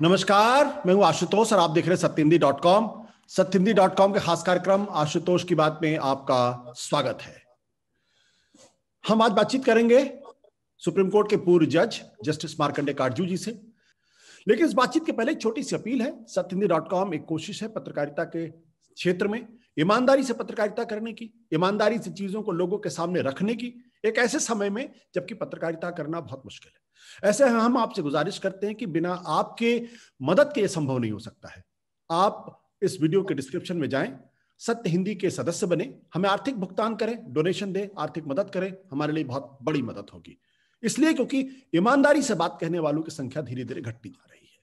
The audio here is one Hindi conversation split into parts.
नमस्कार, मैं हूं आशुतोष और आप देख रहे हैं सत्यहिंदी.com। सत्यहिंदी.com के खास कार्यक्रम आशुतोष की बात में आपका स्वागत है। हम आज बातचीत करेंगे सुप्रीम कोर्ट के पूर्व जज जस्टिस मार्कंडेय काटजू जी से। लेकिन इस बातचीत के पहले एक छोटी सी अपील है। सत्यहिंदी.com एक कोशिश है पत्रकारिता के क्षेत्र में ईमानदारी से पत्रकारिता करने की, ईमानदारी से चीजों को लोगों के सामने रखने की, एक ऐसे समय में जबकि पत्रकारिता करना बहुत मुश्किल है। ऐसे हम आपसे गुजारिश करते हैं कि बिना आपके मदद के यह संभव नहीं हो सकता है। आप इस वीडियो के डिस्क्रिप्शन में जाएं, सत्य हिंदी के सदस्य बने, हमें आर्थिक भुगतान करें, डोनेशन दें, आर्थिक मदद करें, हमारे लिए बहुत बड़ी मदद होगी। इसलिए क्योंकि ईमानदारी से बात कहने वालों की संख्या धीरे धीरे घटती जा रही है।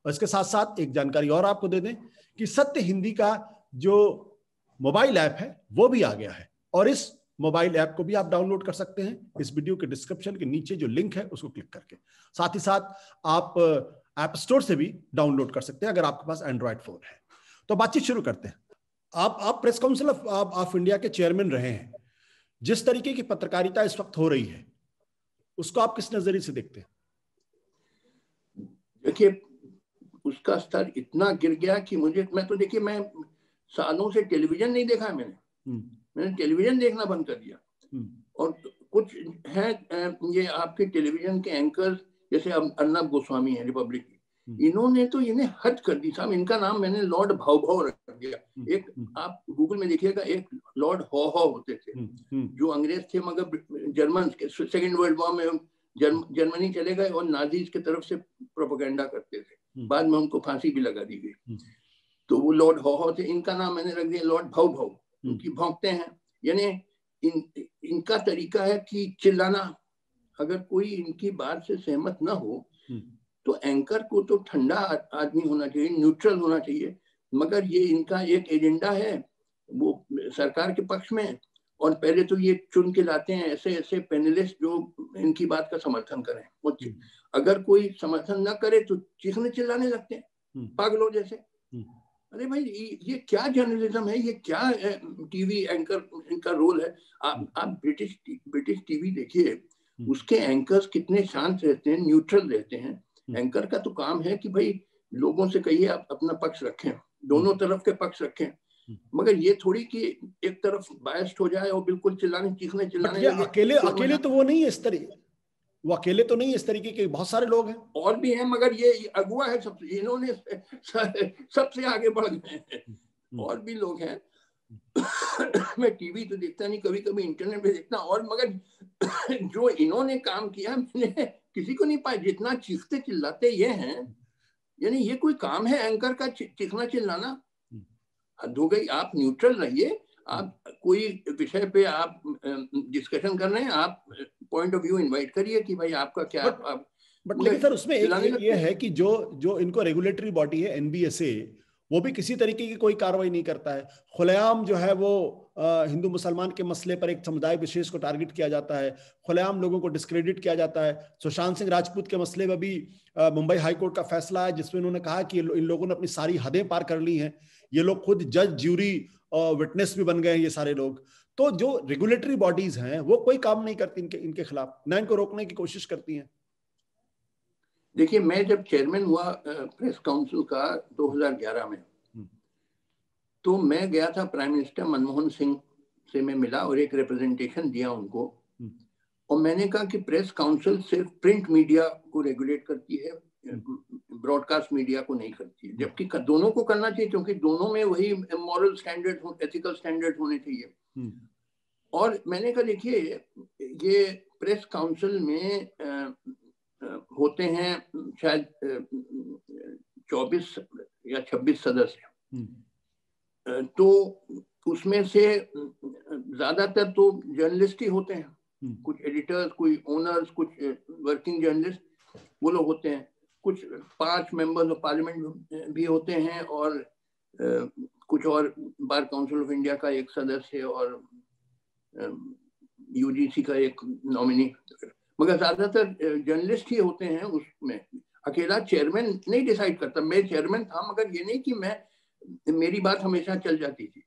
और इसके साथ साथ एक जानकारी और आपको दे दें कि सत्य हिंदी का जो मोबाइल ऐप है वो भी आ गया है और इस मोबाइल ऐप को भी आप डाउनलोड कर सकते हैं इस वीडियो के डिस्क्रिप्शन के नीचे जो लिंक है उसको क्लिक करके। साथ ही साथ आप ऐप स्टोर से भी डाउनलोड कर सकते हैं अगर आपके पास एंड्रॉयड फोन है। तो बातचीत शुरू करते हैं। आप प्रेस काउंसिल ऑफ इंडिया के चेयरमैन रहे हैं। जिस तरीके की पत्रकारिता इस वक्त हो रही है उसको आप किस नजरिए से देखते हैं? देखिए, उसका स्तर इतना गिर गया कि मैं सालों से टेलीविजन नहीं देखा है। मैंने टेलीविजन देखना बंद कर दिया। और कुछ है ये आपके टेलीविजन के एंकर जैसे अर्नब गोस्वामी है रिपब्लिक की, इन्होंने तो इन्हें हद कर दी साहब। इनका नाम मैंने लॉर्ड भाव रख दिया। एक आप गूगल में देखिएगा, एक लॉर्ड हॉ होते थे जो अंग्रेज थे मगर जर्मन के सेकेंड वर्ल्ड वॉर में जर्मनी चले गए और नाजीज की तरफ से प्रोपेगेंडा करते थे। बाद में उनको फांसी भी लगा दी गई। तो वो लॉर्ड हॉ थे। इनका नाम मैंने रख दिया लॉर्ड भाव, क्योंकि भौंकते हैं। यानी इनका तरीका है कि चिल्लाना। अगर कोई इनकी बात से सहमत ना हो तो एंकर को तो ठंडा आदमी होना चाहिए, न्यूट्रल होना चाहिए। मगर ये इनका एक एजेंडा है वो सरकार के पक्ष में, और पहले तो ये चुन के लाते हैं ऐसे ऐसे पैनलिस्ट जो इनकी बात का समर्थन करें। अगर कोई समर्थन ना करे तो चीखने चिल्लाने लगते हैं पागलों जैसे। अरे भाई, ये क्या जर्नलिज्म है? ये क्या टीवी एंकर इनका रोल है? आप ब्रिटिश टीवी देखिए, उसके एंकर्स कितने शांत रहते हैं, न्यूट्रल रहते हैं। एंकर का तो काम है कि भाई लोगों से कहिए आप अपना पक्ष रखें, दोनों तरफ के पक्ष रखें। मगर ये थोड़ी कि एक तरफ बायस्ड हो जाए और बिल्कुल चीखने चिल्लाने लगे। अकेले तो वो नहीं है इस तरीके, वो अकेले तो नहीं है इस तरीके के, बहुत सारे लोग हैं और भी हैं, मगर ये अगुआ है सबसे। इन्होंने सबसे आगे बढ़ गए हैं। और भी लोग हैं। मैं टीवी तो देखता नहीं, कभी कभी इंटरनेट पे देखता। और मगर जो इन्होंने काम किया मैंने किसी को नहीं पाया जितना चीखते चिल्लाते ये हैं। यानी ये कोई काम है एंकर का चीखना चिल्लाना? हद हो गई। आप न्यूट्रल रहिए। आप कोई विषय पे आप डिस्कशन कर रहे हैं, आप पॉइंट ऑफ व्यू इनवाइट करिए कि भाई आपका क्या। बट लेकिन सर उसमें एक ये है कि जो इनको रेगुलेटरी बॉडी है एनबीएसए, वो भी किसी तरीके की कोई कार्रवाई नहीं करता है। खुलेआम जो है वो हिंदू मुसलमान के मसले पर एक समुदाय विशेष को टारगेट किया जाता है, खुलेआम लोगों को डिस्क्रेडिट किया जाता है। सुशांत सिंह राजपूत के मसले में भी मुंबई हाईकोर्ट का फैसला है जिसमें उन्होंने कहा कि इन लोगों ने अपनी सारी हदें पार कर ली हैं। ये लोग खुद जज, ज्यूरी और विटनेस भी बन गए हैं ये सारे लोग। तो जो रेगुलेटरी बॉडीज हैं वो कोई काम नहीं करती इनके खिलाफ, ना इनको रोकने की कोशिश करती हैं। देखिए, मैं जब चेयरमैन हुआ प्रेस काउंसिल का 2011 में, तो मैं गया था प्राइम मिनिस्टर मनमोहन सिंह से मैं मिला और एक रिप्रेजेंटेशन दिया उनको। और मैंने कहा कि प्रेस काउंसिल सिर्फ प्रिंट मीडिया को रेगुलेट करती है, ब्रॉडकास्ट मीडिया को नहीं करती है। जबकि दोनों को करना चाहिए, क्योंकि दोनों में वही मॉरल स्टैंडर्ड, एथिकल स्टैंडर्ड होने चाहिए। और मैंने कहा देखिए, ये प्रेस काउंसिल में होते हैं शायद 24 या 26 सदस्य। तो उसमें से ज्यादातर तो जर्नलिस्ट ही होते हैं। कुछ एडिटर्स, कोई ओनर्स, कुछ वर्किंग जर्नलिस्ट, वो लोग होते हैं। कुछ 5 मेंबर्स ऑफ पार्लियामेंट भी होते हैं और कुछ और बार काउंसिल ऑफ इंडिया का एक सदस्य और यूजीसी का एक नॉमिनी। मगर ज्यादातर जर्नलिस्ट ही होते हैं उसमें। अकेला चेयरमैन नहीं डिसाइड करता। मैं चेयरमैन था, मगर ये नहीं कि मेरी बात हमेशा चल जाती थी।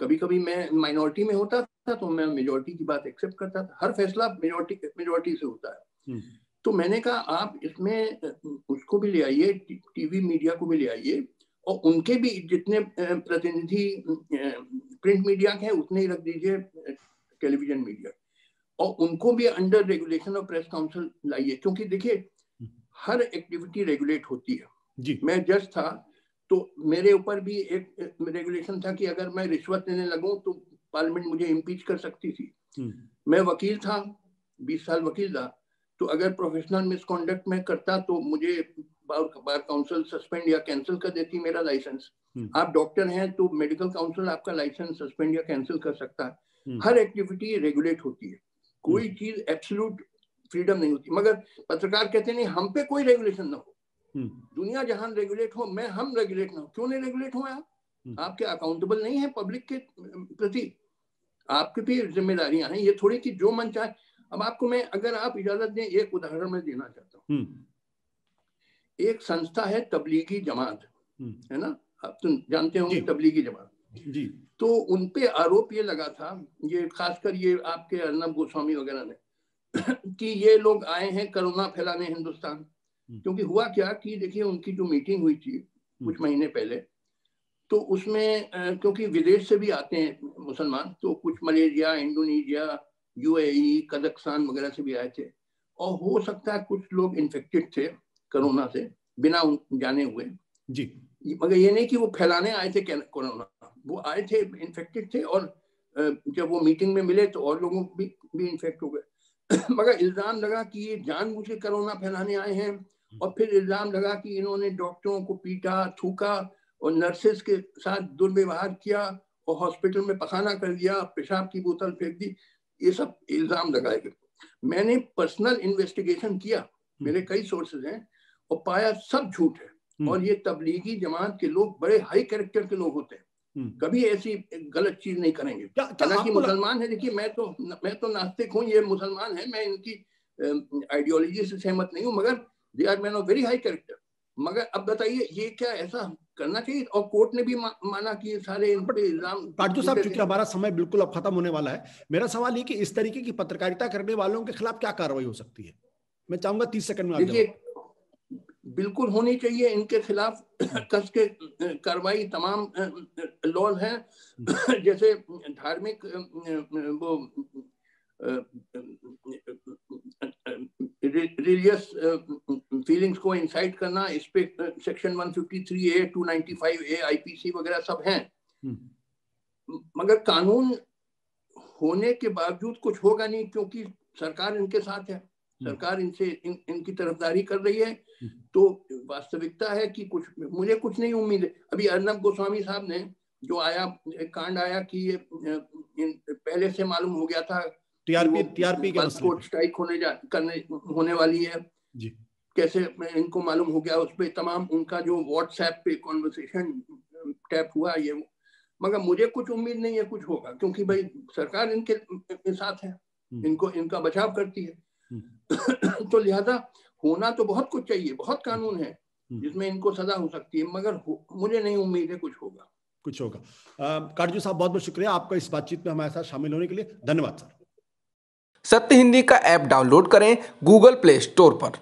कभी कभी मैं माइनॉरिटी में होता था तो मैं मेजॉरिटी की बात एक्सेप्ट करता था। हर फैसला मेजॉरिटी से होता है। तो मैंने कहा आप इसमें उसको भी ले आइए, टीवी मीडिया को भी ले आइए, और उनके भी जितने प्रतिनिधि प्रिंट मीडिया के हैं उतने ही रख दीजिए टेलीविजन मीडिया, और उनको भी under regulation of press council लाइए। क्योंकि देखिए हर एक्टिविटी रेगुलेट होती है जी। मैं जज था तो मेरे ऊपर भी एक रेगुलेशन था कि अगर मैं रिश्वत लेने लगूं तो पार्लियामेंट मुझे इम्पीच कर सकती थी। मैं वकील था, 20 साल वकील था, तो अगर प्रोफेशनल मिसकॉन्डक्ट में करता तो मुझे बार काउंसिल सस्पेंड या कैंसिल कर देती मेरा लाइसेंस। आप डॉक्टर हैं तो मेडिकल काउंसिल आपका लाइसेंस सस्पेंड या कैंसिल कर सकता है। हर एक्टिविटी रेगुलेट होती है, कोई चीज एब्सोल्यूट फ्रीडम नहीं होती। मगर पत्रकार कहते नहीं हम पे कोई रेगुलेशन ना हो, दुनिया जहां रेगुलेट हो, मैं हम रेगुलेट ना हो। क्यों नहीं रेगुलेट हो आप? आप क्या अकाउंटेबल नहीं है पब्लिक के प्रति? आपकी भी जिम्मेदारियां हैं, ये थोड़ी कि जो मन चाहे। अब आपको मैं, अगर आप इजाजत दें, एक उदाहरण मैं देना चाहता हूँ। एक संस्था है तबलीगी जमात, है ना, आप तो जानते होंगे तबलीगी जमात जी। तो उनपे आरोप ये लगा था, ये खासकर ये आपके अर्नब गोस्वामी वगैरह ने कि ये लोग आए हैं कोरोना फैलाने हिंदुस्तान। क्योंकि हुआ क्या कि देखिए उनकी जो मीटिंग हुई थी कुछ महीने पहले, तो उसमें क्योंकि विदेश से भी आते हैं मुसलमान, तो कुछ मलेशिया, इंडोनेशिया, यूएई, कजाकिस्तान वगैरह से भी आए थे, और हो सकता है कुछ लोग इन्फेक्टेड थे कोरोना से बिना जाने हुए जी। मगर ये नहीं कि वो फैलाने आए थे कोरोना, वो आए थे, इन्फेक्टेड थे, और जब वो मीटिंग में मिले तो और लोगों भी इन्फेक्ट हो गए। मगर इल्जाम लगा कि ये जानबूझ के कोरोना फैलाने आए हैं, और फिर इल्जाम लगा कि इन्होंने डॉक्टरों को पीटा, थूका और नर्सेस के साथ दुर्व्यवहार किया और हॉस्पिटल में पखाना कर दिया, पेशाब की बोतल फेंक दी। ये सब इल्जाम लगाए गए। मैंने पर्सनल इन्वेस्टिगेशन किया, मेरे कई सोर्सेज हैं, और पाया सब झूठ है। और ये तबलीगी जमात के लोग बड़े हाई कैरेक्टर के लोग होते हैं, कभी ऐसी गलत चीज नहीं करेंगे। हालांकि मुसलमान है, देखिए मैं तो नास्तिक हूँ, ये मुसलमान है, मैं इनकी आइडियोलॉजी से सहमत नहीं हूँ, मगर they are man of very high character. मगर अब बताइए ये क्या ऐसा करना चाहिए? और कोर्ट ने भी माना कि ये सारे इन पे इल्जाम। काटजू साहब, चूंकि हमारा समय बिल्कुल अब खत्म होने वाला है, मेरा सवाल ये कि इस तरीके की पत्रकारिता करने वालों के खिलाफ क्या कार्रवाई हो सकती है? मैं चाहूंगा 30 सेकंड में। देखिए बिल्कुल होनी चाहिए इनके खिलाफ कस के कार्रवाई। तमाम लॉज हैं जैसे धार्मिक वो रिलीजियस फीलिंग्स को इंसाइट करना, इस पे सेक्शन 153A, 295A आईपीसी वगैरह सब हैं। मगर कानून होने के बावजूद कुछ होगा नहीं, क्योंकि सरकार इनके साथ है, सरकार इनसे इनकी तरफदारी कर रही है। तो वास्तविकता है कि मुझे कुछ नहीं उम्मीद है। अभी अर्नब गोस्वामी साहब ने जो आया कांड आया कि ये पहले से मालूम हो गया था टीआरपी के मसले स्ट्राइक होने वाली है जी। कैसे इनको मालूम हो गया? उस पे तमाम उनका जो व्हाट्सएप पे कॉन्वर्सेशन टैप हुआ ये। मगर मुझे कुछ उम्मीद नहीं है कुछ होगा, क्योंकि भाई सरकार इनके साथ है, इनको इनका बचाव करती है। तो लिहाजा होना तो बहुत कुछ चाहिए, बहुत कानून है जिसमें इनको सजा हो सकती है, मगर मुझे नहीं उम्मीद है कुछ होगा। काटजू साहब, बहुत बहुत शुक्रिया आपका इस बातचीत में हमारे साथ शामिल होने के लिए। धन्यवाद सर। सत्य हिंदी का ऐप डाउनलोड करें गूगल प्ले स्टोर पर।